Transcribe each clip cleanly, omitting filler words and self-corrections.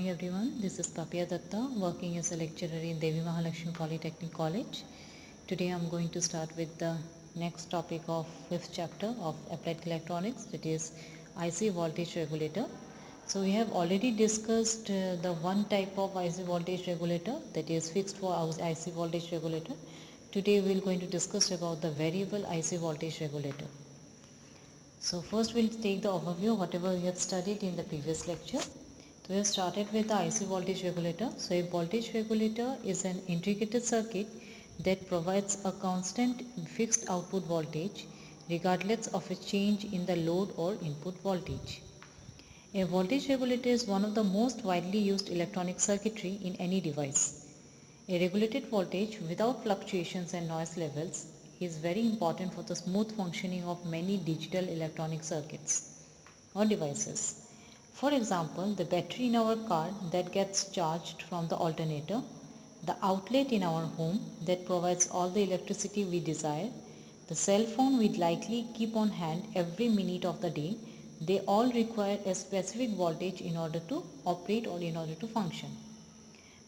morning everyone. This is Papya Datta working as a lecturer in Devi Mahalakshmi Polytechnic College. Today I am going to start with the next topic of 5th chapter of Applied Electronics, that is IC voltage regulator. So we have already discussed the one type of IC voltage regulator, that is fixed for IC voltage regulator. Today we are going to discuss about the variable IC voltage regulator. So first we'll take the overview of whatever we have studied in the previous lecture. So we have started with the IC voltage regulator. So a voltage regulator is an integrated circuit that provides a constant fixed output voltage regardless of a change in the load or input voltage. A voltage regulator is one of the most widely used electronic circuitry in any device. A regulated voltage without fluctuations and noise levels is very important for the smooth functioning of many digital electronic circuits or devices. For example, the battery in our car that gets charged from the alternator, the outlet in our home that provides all the electricity we desire, the cell phone we likely keep on hand every minute of the day, they all require a specific voltage in order to operate or in order to function.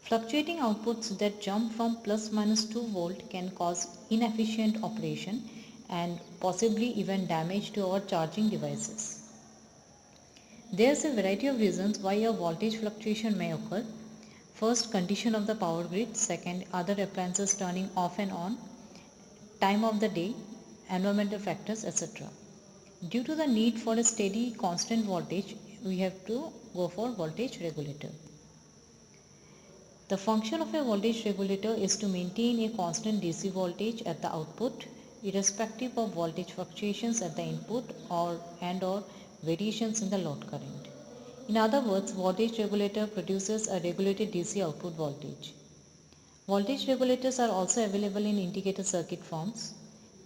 Fluctuating outputs that jump from plus minus 2 volt can cause inefficient operation and possibly even damage to our charging devices. There is a variety of reasons why a voltage fluctuation may occur. First, condition of the power grid. Second, other appliances turning off and on, time of the day, environmental factors, etc. Due to the need for a steady constant voltage, we have to go for voltage regulator. The function of a voltage regulator is to maintain a constant DC voltage at the output irrespective of voltage fluctuations at the input or variations in the load current. In other words, voltage regulator produces a regulated DC output voltage. Voltage regulators are also available in integrated circuit forms.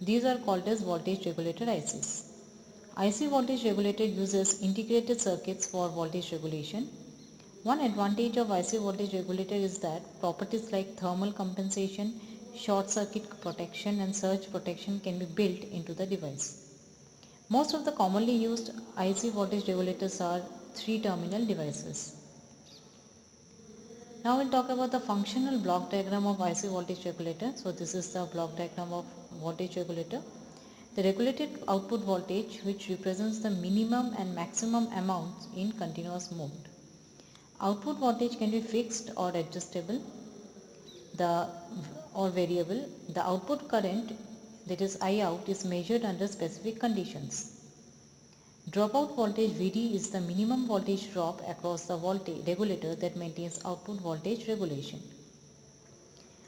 These are called as voltage regulator ICs. IC voltage regulator uses integrated circuits for voltage regulation. One advantage of IC voltage regulator is that properties like thermal compensation, short circuit protection and surge protection can be built into the device. Most of the commonly used IC voltage regulators are 3-terminal devices. Now we'll talk about the functional block diagram of IC voltage regulator. So this is the block diagram of voltage regulator. The regulated output voltage, which represents the minimum and maximum amounts in continuous mode. Output voltage can be fixed or adjustable or variable. The output current, that is I out, is measured under specific conditions. Dropout voltage Vd is the minimum voltage drop across the voltage regulator that maintains output voltage regulation.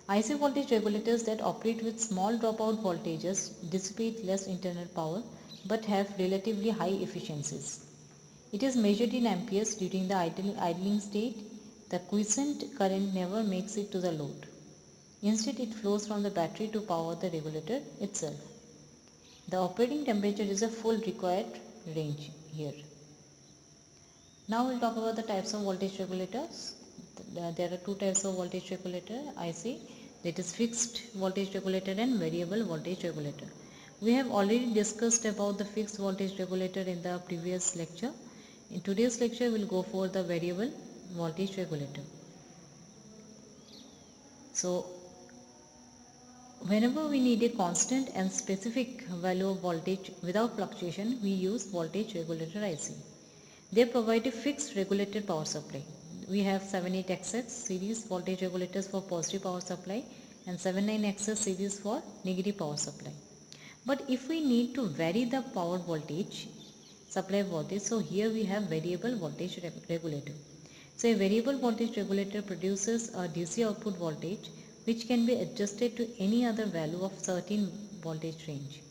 IC voltage regulators that operate with small dropout voltages dissipate less internal power but have relatively high efficiencies. It is measured in amperes during the idling state. The quiescent current never makes it to the load. Instead, it flows from the battery to power the regulator itself. The operating temperature is a full required range here. Now we'll talk about the types of voltage regulators. There are two types of voltage regulator IC, that is fixed voltage regulator and variable voltage regulator. We have already discussed about the fixed voltage regulator in the previous lecture. In today's lecture, we will go for the variable voltage regulator. So, whenever we need a constant and specific value of voltage without fluctuation, we use voltage regulator IC. They provide a fixed regulated power supply. We have 78XX series voltage regulators for positive power supply and 79XX series for negative power supply. But if we need to vary the power voltage, supply voltage, so here we have variable voltage regulator. So a variable voltage regulator produces a DC output voltage which can be adjusted to any other value of certain voltage range.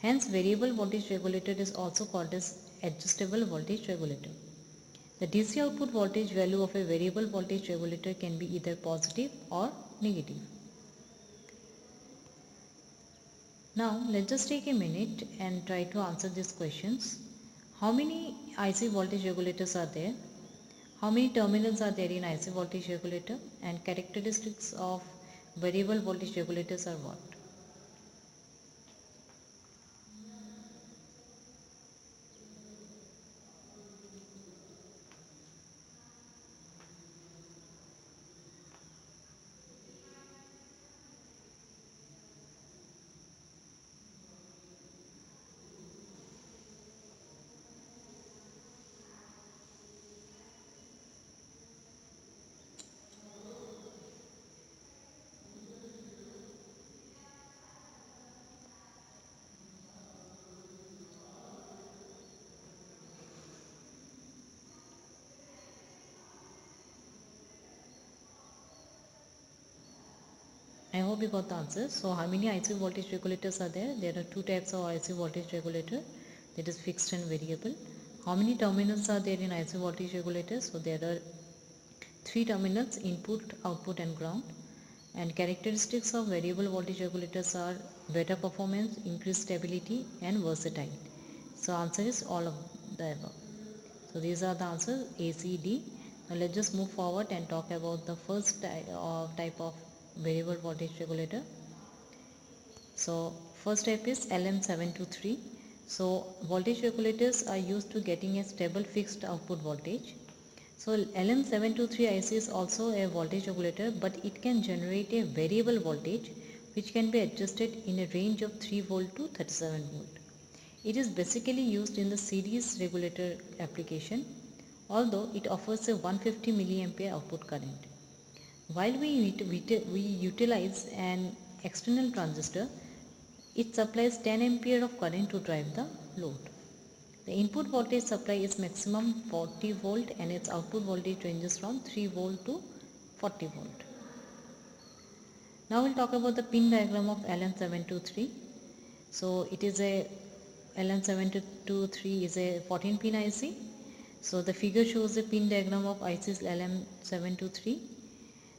Hence variable voltage regulator is also called as adjustable voltage regulator. The DC output voltage value of a variable voltage regulator can be either positive or negative. Now let's just take a minute and try to answer these questions. How many IC voltage regulators are there? How many terminals are there in IC voltage regulator? And characteristics of variable voltage regulators are what? I hope you got the answer. So how many IC voltage regulators are there? There are two types of IC voltage regulator, that is fixed and variable. How many terminals are there in IC voltage regulator? So there are three terminals, input, output and ground. And characteristics of variable voltage regulators are better performance, increased stability and versatile. So answer is all of the above. So these are the answers A, C, D. Now let's just move forward and talk about the first type of variable voltage regulator. So first type is LM723. So voltage regulators are used to getting a stable fixed output voltage. So LM723 IC is also a voltage regulator, but it can generate a variable voltage which can be adjusted in a range of 3 volt to 37 volt. It is basically used in the series regulator application, although it offers a 150 milliampere output current. While we utilize an external transistor, it supplies 10 ampere of current to drive the load. The input voltage supply is maximum 40 volt and its output voltage ranges from 3 volt to 40 volt. Now we'll talk about the pin diagram of LM723. So it is a LM723 is a 14 pin IC. So the figure shows the pin diagram of IC's LM723.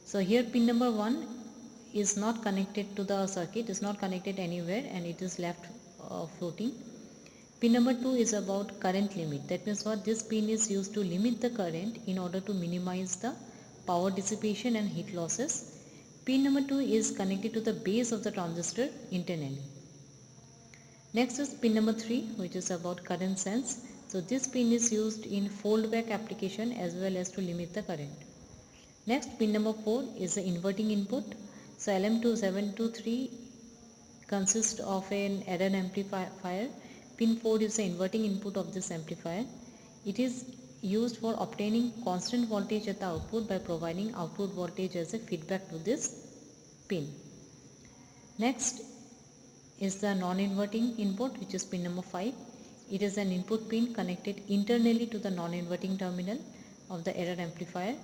So here pin number 1 is not connected to the circuit, is not connected anywhere and it is left floating. Pin number 2 is about current limit. That means what, this pin is used to limit the current in order to minimize the power dissipation and heat losses. Pin number 2 is connected to the base of the transistor internally. Next is pin number 3, which is about current sense. So this pin is used in fold back application as well as to limit the current. Next, pin number 4 is the inverting input. So LM723 consists of an error amplifier. Pin 4 is the inverting input of this amplifier. It is used for obtaining constant voltage at the output by providing output voltage as a feedback to this pin. Next is the non-inverting input, which is pin number 5. It is an input pin connected internally to the non-inverting terminal of the error amplifier.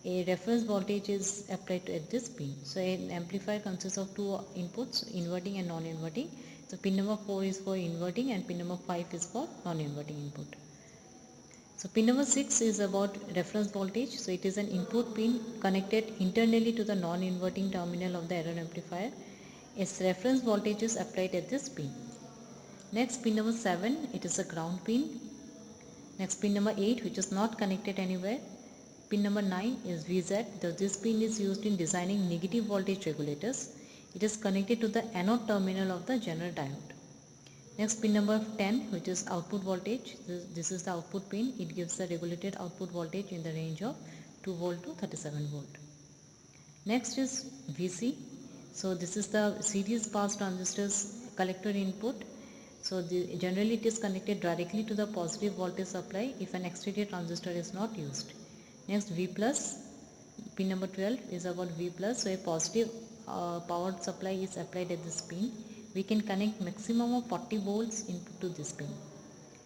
A reference voltage is applied at this pin. So an amplifier consists of two inputs, inverting and non-inverting. So pin number 4 is for inverting and pin number 5 is for non-inverting input. So pin number 6 is about reference voltage. So it is an input pin connected internally to the non-inverting terminal of the error amplifier. Its reference voltage is applied at this pin. Next, pin number 7, it is a ground pin. Next, pin number 8, which is not connected anywhere. Pin number 9 is VZ. This pin is used in designing negative voltage regulators. It is connected to the anode terminal of the general diode. Next, pin number 10, which is output voltage. This is the output pin. It gives the regulated output voltage in the range of 2 volt to 37 volt. Next is VC. So this is the series pass transistor's collector input. So generally it is connected directly to the positive voltage supply if an exterior transistor is not used. Next, V plus, pin number 12 is about V plus. So a positive power supply is applied at this pin. We can connect maximum of 40 volts input to this pin.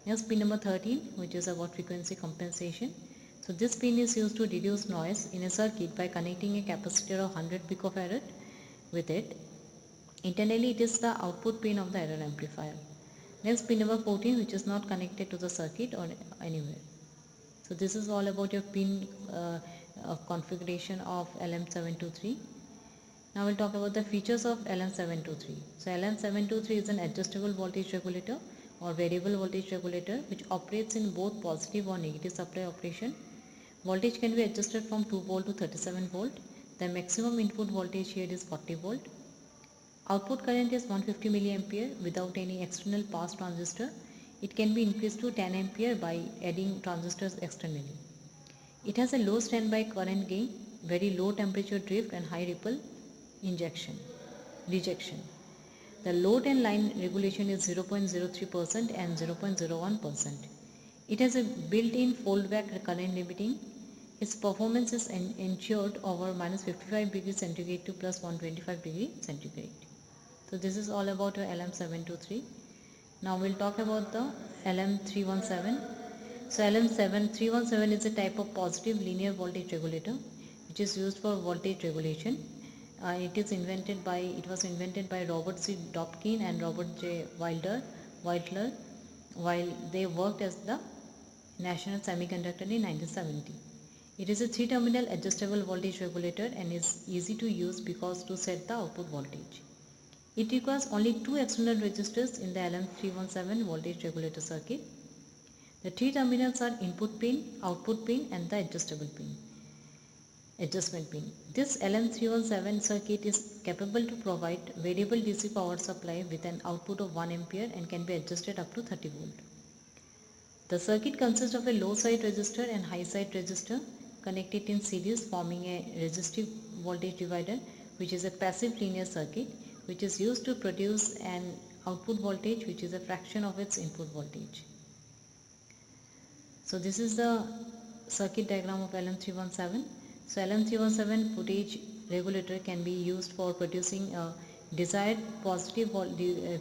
Next, pin number 13, which is about frequency compensation. So this pin is used to reduce noise in a circuit by connecting a capacitor of 100 picofarad with it. Internally it is the output pin of the error amplifier. Next, pin number 14, which is not connected to the circuit or anywhere. So this is all about your pin configuration of LM723. Now we'll talk about the features of LM723. So LM723 is an adjustable voltage regulator or variable voltage regulator which operates in both positive or negative supply operation. Voltage can be adjusted from 2 volt to 37 volt. The maximum input voltage here is 40 volt. Output current is 150 milliampere without any external pass transistor. It can be increased to 10 ampere by adding transistors externally. It has a low standby current gain, very low temperature drift and high ripple rejection. The load and line regulation is 0.03% and 0.01%. It has a built-in fold-back current limiting. Its performance is ensured over minus 55 degrees centigrade to plus 125 degrees centigrade. So this is all about your LM723. Now we'll talk about the LM317. So LM317 is a type of positive linear voltage regulator which is used for voltage regulation. It was invented by Robert C. Dopkin and Robert J. Wilder while they worked as the National Semiconductor in 1970. It is a 3-terminal adjustable voltage regulator and is easy to use because to set the output voltage. It requires only 2 external resistors in the LM317 voltage regulator circuit. The 3 terminals are input pin, output pin and the adjustment pin. This LM317 circuit is capable to provide variable DC power supply with an output of 1 ampere and can be adjusted up to 30 volt. The circuit consists of a low side resistor and high side resistor connected in series, forming a resistive voltage divider, which is a passive linear circuit which is used to produce an output voltage which is a fraction of its input voltage. So this is the circuit diagram of LM317. So LM317 voltage regulator can be used for producing a desired positive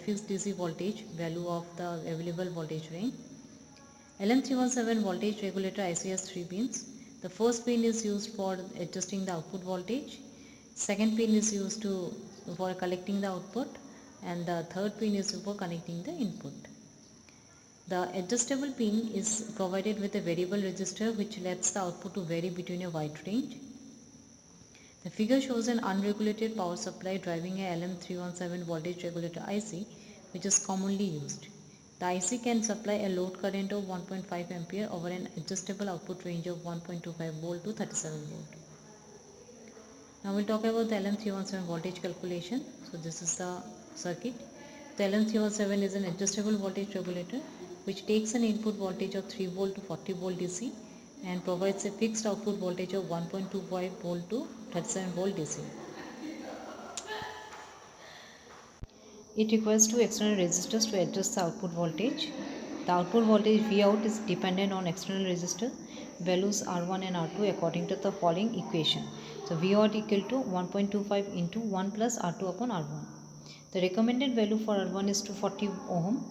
fixed DC voltage value of the available voltage range. LM317 voltage regulator IC has 3 pins. The first pin is used for adjusting the output voltage. Second pin is used for collecting the output, and the third pin is for connecting the input. The adjustable pin is provided with a variable resistor which lets the output to vary between a wide range. The figure shows an unregulated power supply driving a LM317 voltage regulator IC which is commonly used. The IC can supply a load current of 1.5 ampere over an adjustable output range of 1.25 volt to 37 volt. Now we'll talk about the LM317 voltage calculation. So this is the circuit. The LM317 is an adjustable voltage regulator which takes an input voltage of 3 volt to 40 volt DC and provides a fixed output voltage of 1.25 volt to 37 volt DC. It requires 2 external resistors to adjust the output voltage. The output voltage Vout is dependent on external resistor values R1 and R2 according to the following equation. So Vout equal to 1.25 into 1 plus R2 upon R1. The recommended value for R1 is 240 ohm,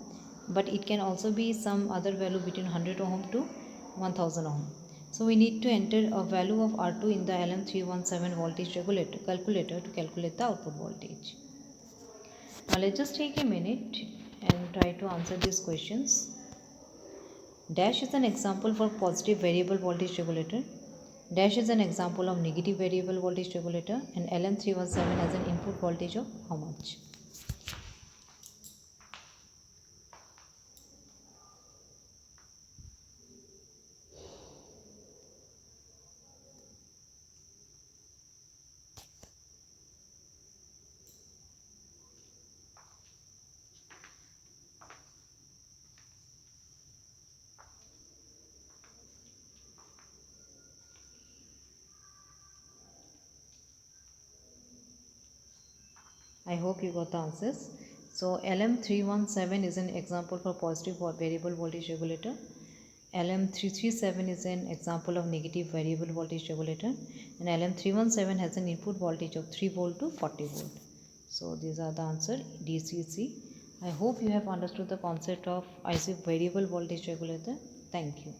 but it can also be some other value between 100 ohm to 1000 ohm. So we need to enter a value of R2 in the LM317 voltage regulator calculator to calculate the output voltage. Now let's just take a minute and try to answer these questions. Dash is an example for positive variable voltage regulator. Dash is an example of negative variable voltage regulator, and LM317 has an input voltage of how much? I hope you got the answers. So LM317 is an example for positive variable voltage regulator. LM337 is an example of negative variable voltage regulator, and LM317 has an input voltage of 3 volt to 40 volt. So these are the answer DCC. I hope you have understood the concept of IC variable voltage regulator. Thank you.